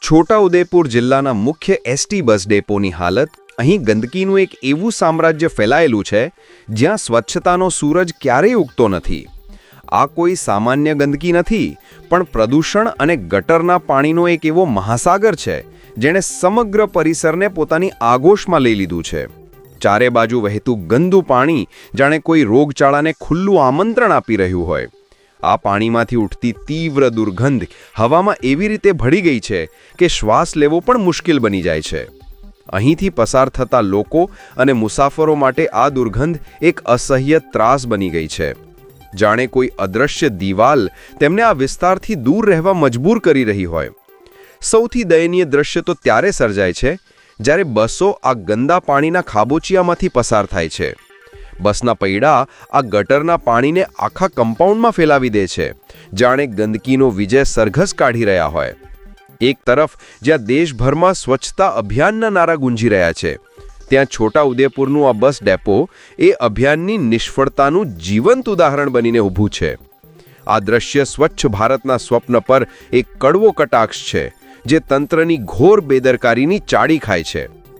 છોટાઉદેપુર જિલ્લાના મુખ્ય ST bus ડેપોની હાલત અહીં ગંદકીનું એક એવું સામ્રાજ્ય ફેલાયેલું છે જ્યાં સ્વચ્છતાનો સૂરજ ક્યારેય ઉગતો નથી. આ કોઈ સામાન્ય ગંદકી નથી, પણ પ્રદૂષણ અને ગટરના પાણીનો એક એવો મહાસાગર છે જેણે સમગ્ર પરિસરને પોતાની આગોશમાં લઈ લીધું છે. ચારે બાજુ વહેતું ગંદુ પાણી જાણે કોઈ રોગચાળાને ખુલ્લું આમંત્રણ આપી રહ્યું હોય. આ પાણીમાંથી ઉઠતી તીવ્ર દુર્ગંધ હવામાં એવી રીતે ભળી ગઈ છે કે શ્વાસ લેવો પણ મુશ્કેલ બની જાય છે. અહીંથી પસાર થતા લોકો અને મુસાફરો માટે આ દુર્ગંધ એક અસહ્ય ત્રાસ બની ગઈ છે. જાણે કોઈ અદૃશ્ય દિવાલ તેમને આ વિસ્તારથી દૂર રહેવા મજબૂર કરી રહી હોય. સૌથી દયનીય દ્રશ્ય તો ત્યારે સર્જાય છે જ્યારે બસો આ ગંદા પાણીના ખાબોચિયામાંથી પસાર થાય છે. બસના પૈડા આ ગટરના પાણીને આખા કમ્પાઉન્ડમાં ફેલાવી દે છે, જાણે ગંદકીનો વિજય સરઘસ કાઢી રહ્યા હોય. એક તરફ જ્યાં દેશભરમાં સ્વચ્છતા અભિયાનના નારા ગુંજી રહ્યા છે, ત્યાં છોટાઉદેપુરનું આ બસ ડેપો એ અભિયાનની નિષ્ફળતાનું જીવંત ઉદાહરણ બનીને ઊભું છે. આ દ્રશ્ય સ્વચ્છ ભારતના સ્વપ્ન પર એક કડવો કટાક્ષ છે જે તંત્રની ઘોર બેદરકારીની ચાડી ખાય છે.